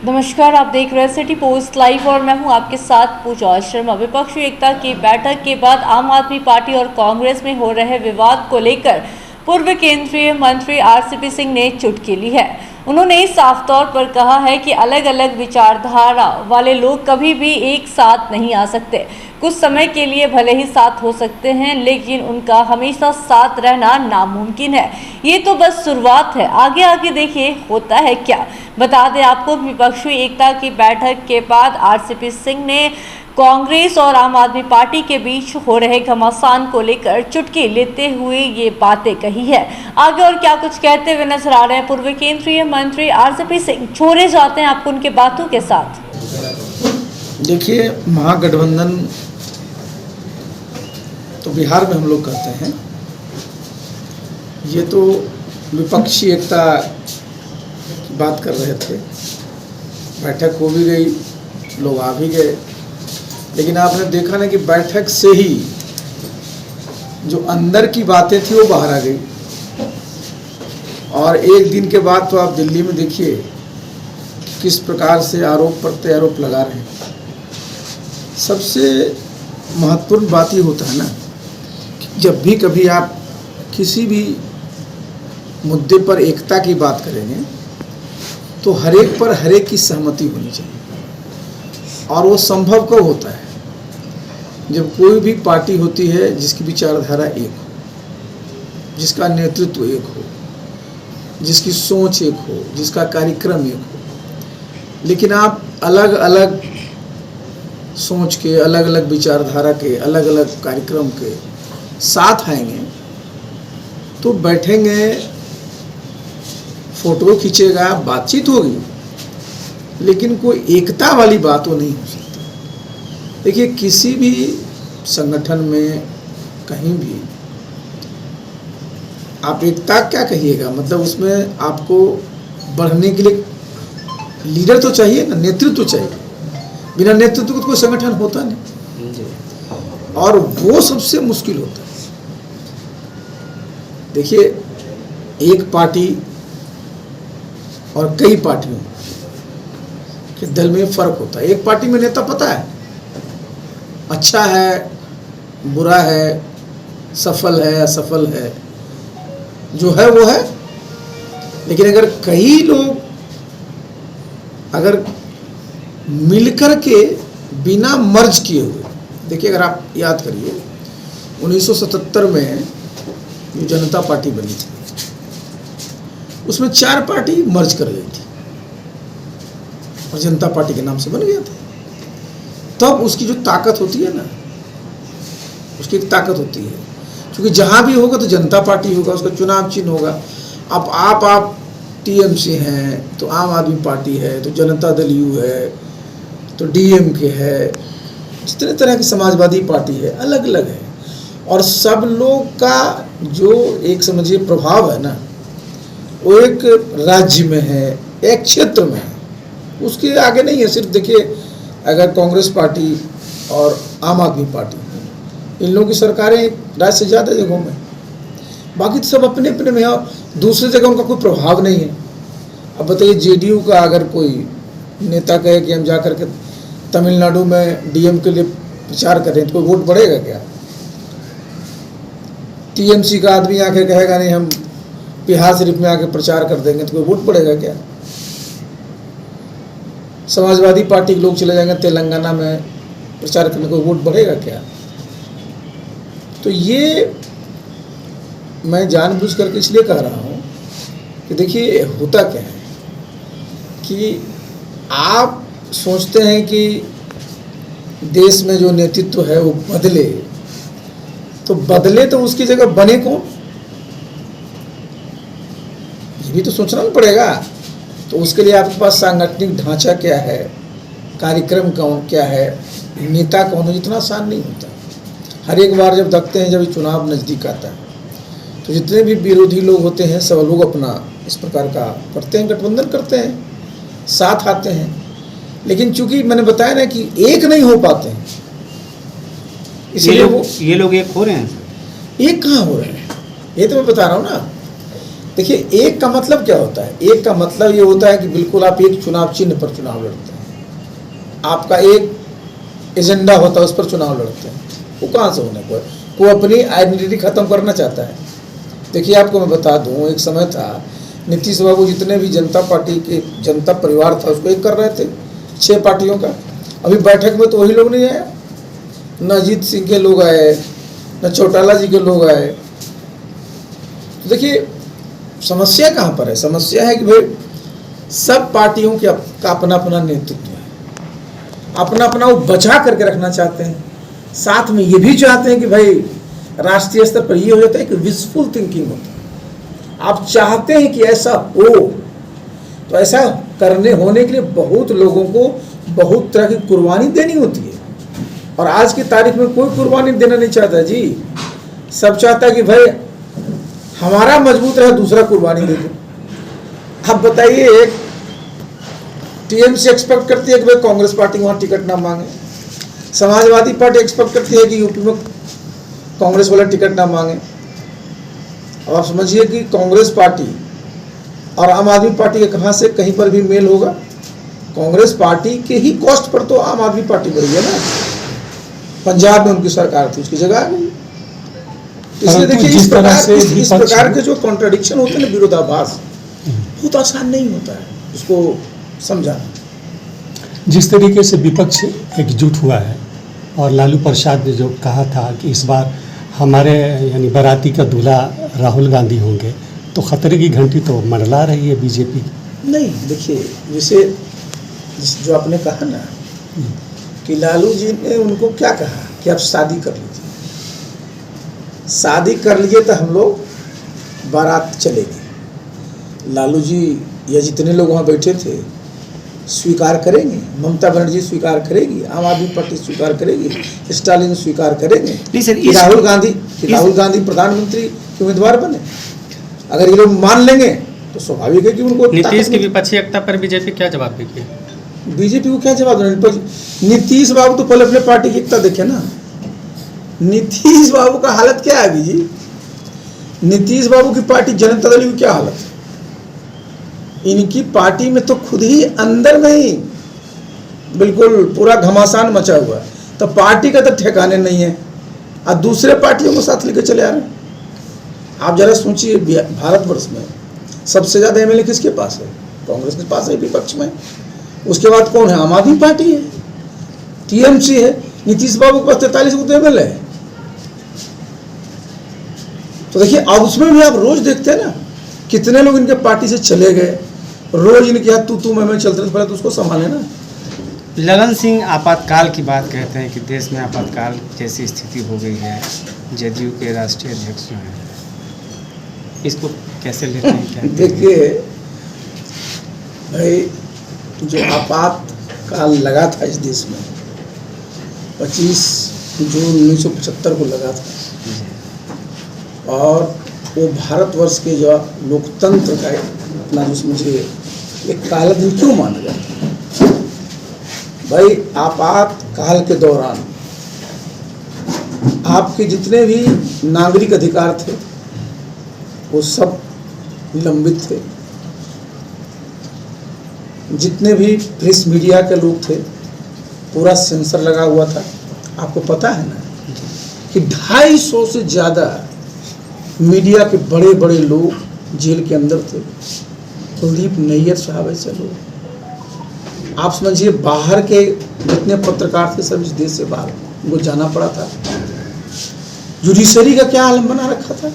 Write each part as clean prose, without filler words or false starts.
नमस्कार, आप देख रहे हैं सिटी पोस्ट लाइव और मैं हूं आपके साथ पूजा शर्मा। विपक्षी एकता की बैठक के बाद आम आदमी पार्टी और कांग्रेस में हो रहे विवाद को लेकर पूर्व केंद्रीय मंत्री आरसीपी सिंह ने चुटकी ली है। उन्होंने साफ तौर पर कहा है कि अलग अलग विचारधारा वाले लोग कभी भी एक साथ नहीं आ सकते। कुछ समय के लिए भले ही साथ हो सकते हैं, लेकिन उनका हमेशा साथ रहना नामुमकिन है। ये तो बस शुरुआत है, आगे आगे देखिए होता है क्या। बता दें आपको, विपक्षी एकता की बैठक के बाद आरसीपी सिंह ने कांग्रेस और आम आदमी पार्टी के बीच हो रहे घमासान को लेकर चुटकी लेते हुए ये बातें कही है। आगे और क्या कुछ कहते हुए नजर आ रहे हैं पूर्व केंद्रीय मंत्री आरसीपी सिंह, छोड़े जाते हैं आपको उनके बातों के साथ। देखिए, महागठबंधन तो बिहार में हम लोग कहते हैं, ये तो विपक्षी एकता की बात कर रहे थे। बैठक हो भी गई, लोग आ भी गए, लेकिन आपने देखा ना कि बैठक से ही जो अंदर की बातें थी वो बाहर आ गई। और एक दिन के बाद तो आप दिल्ली में देखिए किस प्रकार से आरोप प्रत्यारोप लगा रहे हैं। सबसे महत्वपूर्ण बात ये होता है ना कि जब भी कभी आप किसी भी मुद्दे पर एकता की बात करेंगे तो हर एक पर हर एक की सहमति होनी चाहिए। और वो संभव कब होता है? जब कोई भी पार्टी होती है जिसकी विचारधारा एक हो, जिसका नेतृत्व एक हो, जिसकी सोच एक हो, जिसका कार्यक्रम एक हो। लेकिन आप अलग अलग सोच के, अलग अलग विचारधारा के, अलग अलग कार्यक्रम के साथ आएंगे तो बैठेंगे, फोटो खींचेगा, बातचीत होगी, लेकिन कोई एकता वाली बात वो नहीं हो सकती। देखिए, किसी भी संगठन में कहीं भी आप एकता क्या कहिएगा, मतलब उसमें आपको बढ़ने के लिए लीडर तो चाहिए ना, नेतृत्व चाहिए। बिना नेतृत्व को कोई संगठन होता नहीं, और वो सबसे मुश्किल होता है। देखिए, एक पार्टी और कई पार्टियों के दल में फर्क होता है। एक पार्टी में नेता पता है अच्छा है, बुरा है, सफल है, असफल है, जो है वो है। लेकिन अगर कई लोग अगर मिलकर के बिना मर्ज किए हुए, देखिए अगर आप याद करिए 1977 में जो जनता पार्टी बनी थी उसमें 4 पार्टी मर्ज कर गई थी और जनता पार्टी के नाम से बन गया था। तब उसकी जो ताकत होती है ना, उसकी एक ताकत होती है, क्योंकि जहाँ भी होगा तो जनता पार्टी होगा, उसका चुनाव चिन्ह होगा। अब आप टीएमसी हैं तो आम आदमी पार्टी है, तो जनता दल यू है, तो डीएमके है, जितने तरह की समाजवादी पार्टी है, अलग अलग है। और सब लोग का जो एक समझिए प्रभाव है ना, वो एक राज्य में है, एक क्षेत्र में है, उसके आगे नहीं है। सिर्फ देखिए, अगर कांग्रेस पार्टी और आम आदमी पार्टी, इन लोगों की सरकारें राज्य से ज़्यादा जगहों में, बाकी तो सब अपने अपने में है, दूसरी जगह उनका कोई प्रभाव नहीं है। अब बताइए, जेडीयू का अगर कोई नेता कहे कि हम जा कर के तमिलनाडु में डीएम के लिए प्रचार करें तो कोई वोट बढ़ेगा क्या? टीएमसी का आदमी आके कहेगा नहीं हम बिहार शरीफ में आके प्रचार कर देंगे तो कोई वोट बढ़ेगा क्या? समाजवादी पार्टी के लोग चले जाएंगे तेलंगाना में प्रचार करने, कोई वोट बढ़ेगा क्या? तो ये मैं जानबूझ करके इसलिए कह रहा हूँ कि देखिए होता क्या है कि आप सोचते हैं कि देश में जो नेतृत्व है वो बदले, तो बदले तो उसकी जगह बने कौन, ये भी तो सोचना भी पड़ेगा। तो उसके लिए आपके पास सांगठनिक ढांचा क्या है, कार्यक्रम कौन क्या है, नेता कौन है, इतना आसान नहीं होता। हर एक बार जब देखते हैं, जब चुनाव नज़दीक आता है तो जितने भी विरोधी लोग होते हैं सब लोग अपना इस प्रकार का करते हैं, गठबंधन करते हैं, साथ आते हैं। लेकिन चूंकि मैंने बताया ना कि एक नहीं हो पाते हैं, इसलिए ये लोग एक हो रहे हैं। एक कहाँ हो रहे हैं, ये तो मैं बता रहा हूँ ना देखिए, एक का मतलब क्या होता है? एक का मतलब ये होता है कि बिल्कुल आप एक चुनाव चिन्ह पर चुनाव लड़ते हैं, आपका एक एजेंडा होता है, उस पर चुनाव लड़ते हैं। वो कहाँ से होने को? वो अपनी आइडेंटिटी खत्म करना चाहता है। देखिए, आपको मैं बता दूं, एक समय था नीतीश बाबू जितने भी जनता पार्टी के जनता परिवार था उसको एक कर रहे थे, 6 पार्टियों का। अभी बैठक में तो वही लोग नहीं आए, न अजीत सिंह के लोग आए, न चौटाला जी के लोग आए। तो देखिए, समस्या कहाँ पर है? समस्या है कि भाई सब पार्टियों का अपना अपना नेतृत्व है, अपना अपना वो बचा करके रखना चाहते हैं। साथ में ये भी चाहते हैं कि भाई राष्ट्रीय स्तर पर ये हो जाता है कि विशफुल थिंकिंग होता है। आप चाहते हैं कि ऐसा हो, तो ऐसा होने के लिए बहुत लोगों को बहुत तरह की कुर्बानी देनी होती है। और आज की तारीख में कोई कुर्बानी देना नहीं चाहता जी। सब चाहता है कि भाई हमारा मजबूत रहे, दूसरा कुर्बानी दे दे। अब बताइए, एक टीएमसी एक्सपेक्ट करती है कि भाई कांग्रेस पार्टी वहां टिकट ना मांगे, समाजवादी पार्टी एक्सपेक्ट करती है कि यूपी में कांग्रेस वाला टिकट ना मांगे। अब आप समझिए कि कांग्रेस पार्टी और आम आदमी पार्टी के कहाँ से कहीं पर भी मेल होगा? कांग्रेस पार्टी के ही कॉस्ट पर तो आम आदमी पार्टी बढ़ी है ना। पंजाब में उनकी सरकार थी, उसकी जगह आ गई। इसलिए देखिए, इस प्रकार के जो कॉन्ट्रडिक्शन होते हैं ना, विरोधाभास, बहुत आसान नहीं होता है उसको समझाना। जिस तरीके से विपक्ष एकजुट हुआ है और लालू प्रसाद ने जो कहा था कि इस बार हमारे यानी बाराती का दूल्हा राहुल गांधी होंगे, तो खतरे की घंटी तो मंडला रही है बीजेपी। नहीं, देखिए, जैसे जो आपने कहा ना कि लालू जी ने उनको क्या कहा कि आप शादी कर लीजिए, शादी कर लीजिए तो हम लोग बारात चलेंगे। लालू जी या जितने लोग वहाँ बैठे थे स्वीकार करेंगे, ममता बनर्जी स्वीकार करेगी, आम आदमी पार्टी स्वीकार करेगी, स्टालिन स्वीकार करेंगे कि राहुल गांधी प्रधानमंत्री के उम्मीदवार बने। अगर ये लोग मान लेंगे तो स्वाभाविक है कि उनको नीतीश की विपक्षी एकता पर बीजेपी क्या जवाब देगी? बीजेपी को क्या जवाब देना? नीतीश बाबू तो पहले अपने पार्टी की एकता देखे ना। नीतीश बाबू का हालत क्या है अभी जी? नीतीश बाबू की पार्टी जनता दल की क्या हालत है? इनकी पार्टी में तो खुद ही अंदर में ही बिल्कुल पूरा घमासान मचा हुआ है, तो पार्टी का तो ठिकाने नहीं है और दूसरे पार्टियों को साथ लेकर चले आ रहे हैं। आप जरा सोचिए, भारतवर्ष में सबसे ज्यादा एमएलए किसके पास है? कांग्रेस के पास है, विपक्ष में। उसके बाद कौन है? आम आदमी पार्टी है, टीएमसी है। नीतीश बाबू के पास 43 एमएलए है। तो देखिए, अब उसमें भी आप रोज देखते हैं ना कितने लोग इनके पार्टी से चले गए। रोज इनके हाथ तू मैं चलते थे, पहले तो उसको संभाले ना। लगन सिंह आपातकाल की बात कहते हैं कि देश में आपातकाल जैसी स्थिति हो गई है। जदयू के राष्ट्रीय अध्यक्ष जो हैं, इसको कैसे लेते हैं? क्या देखिए भाई, जो आपातकाल लगा था इस देश में 25 जून 1975 को लगा था, और वो भारतवर्ष के जो लोकतंत्र का अपना जो मुझे एक काला दिन क्यों माना जाता है? भाई, आपातकाल के दौरान आपके जितने भी नागरिक अधिकार थे वो सब लंबित थे। जितने भी प्रेस मीडिया के लोग थे पूरा सेंसर लगा हुआ था। आपको पता है ना कि 250 से ज़्यादा मीडिया के बड़े बड़े लोग जेल के अंदर थे। कुलदीप नैयर साहब ऐसे लोग, आप समझिए, बाहर के जितने पत्रकार थे सब इस देश से बाहर, उनको जाना पड़ा था। जुडिशरी का क्या आलम बना रखा था?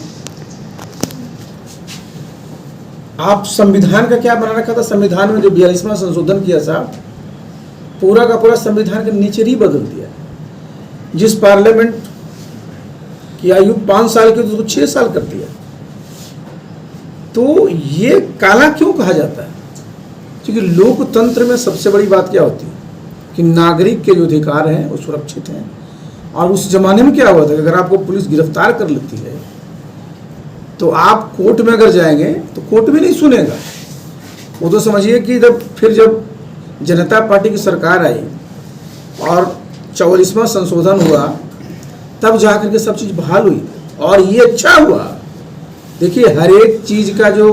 आप संविधान का क्या बना रखा था? संविधान में जो 42वां संशोधन किया था, पूरा का पूरा संविधान का नेचर ही बदल दिया। जिस पार्लियामेंट की आयु 5 साल की, तो उसको 6 साल कर दिया। तो ये काला क्यों कहा जाता है? क्योंकि लोकतंत्र में सबसे बड़ी बात क्या होती है कि नागरिक के जो अधिकार हैं वो सुरक्षित हैं। और उस जमाने में क्या हुआ था कि अगर आपको पुलिस गिरफ्तार कर लेती है तो आप कोर्ट में अगर जाएंगे तो कोर्ट भी नहीं सुनेगा। वो तो समझिए कि जब जनता पार्टी की सरकार आई और 44वां संशोधन हुआ, तब जाकर के सब चीज़ बहाल हुई। और ये अच्छा हुआ देखिए, हर एक चीज का जो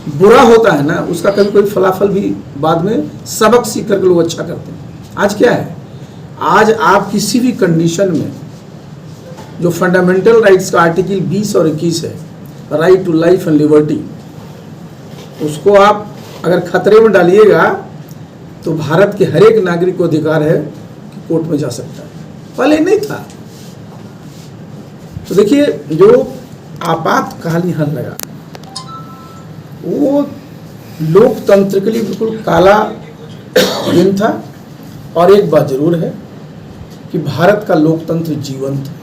बुरा होता है ना, उसका कभी कोई फलाफल भी बाद में सबक सीख करके लोग अच्छा करते हैं। आज क्या है, आज आप किसी भी कंडीशन में जो फंडामेंटल राइट्स का आर्टिकल 20 और 21 है, right to life and liberty, उसको आप अगर खतरे में डालिएगा तो भारत के हर एक नागरिक को अधिकार है कि कोर्ट में जा सकता है। पहले नहीं था। तो देखिए, जो आपातकाल यहाँ लगा वो लोकतंत्र के लिए बिल्कुल काला दिन था। और एक बात जरूर है कि भारत का लोकतंत्र जीवंत है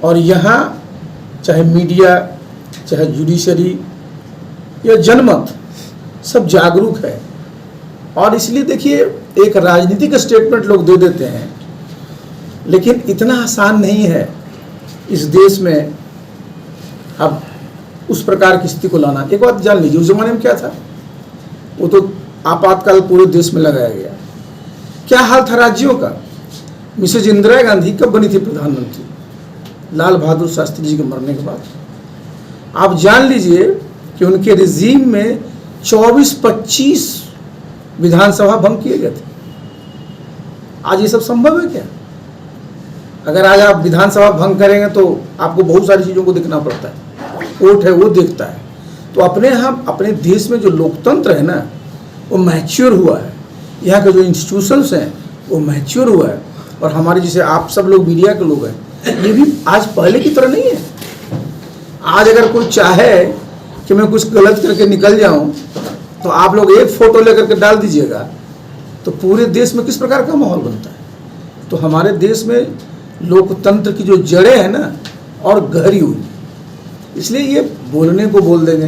और यहाँ चाहे मीडिया, चाहे जुडिशरी या जनमत सब जागरूक है। और इसलिए देखिए, एक राजनीतिक स्टेटमेंट लोग दे देते हैं, लेकिन इतना आसान नहीं है इस देश में अब उस प्रकार की स्थिति को लाना। एक बात जान लीजिए, उस जमाने में क्या था, वो तो आपातकाल पूरे देश में लगाया गया। क्या हाल था राज्यों का। मिसेज इंदिरा गांधी कब बनी थी प्रधानमंत्री? लाल बहादुर शास्त्री जी के मरने के बाद। आप जान लीजिए कि उनके रिजीम में 24-25 विधानसभा भंग किए गए थे। आज ये सब संभव है क्या? अगर आज आप विधानसभा भंग करेंगे तो आपको बहुत सारी चीज़ों को देखना पड़ता है, कोर्ट है वो देखता है। तो अपने यहाँ अपने देश में जो लोकतंत्र है ना, वो मैच्योर हुआ है। यहाँ के जो इंस्टीट्यूशंस हैं वो मैच्योर हुआ है। और हमारे जैसे आप सब लोग मीडिया के लोग हैं, ये भी आज पहले की तरह नहीं है। आज अगर कोई चाहे कि मैं कुछ गलत करके निकल जाऊं तो आप लोग एक फोटो लेकर के डाल दीजिएगा तो पूरे देश में किस प्रकार का माहौल बनता है। तो हमारे देश में लोकतंत्र की जो जड़ें हैं ना, और गहरी हुई, इसलिए ये बोलने को बोल देंगे।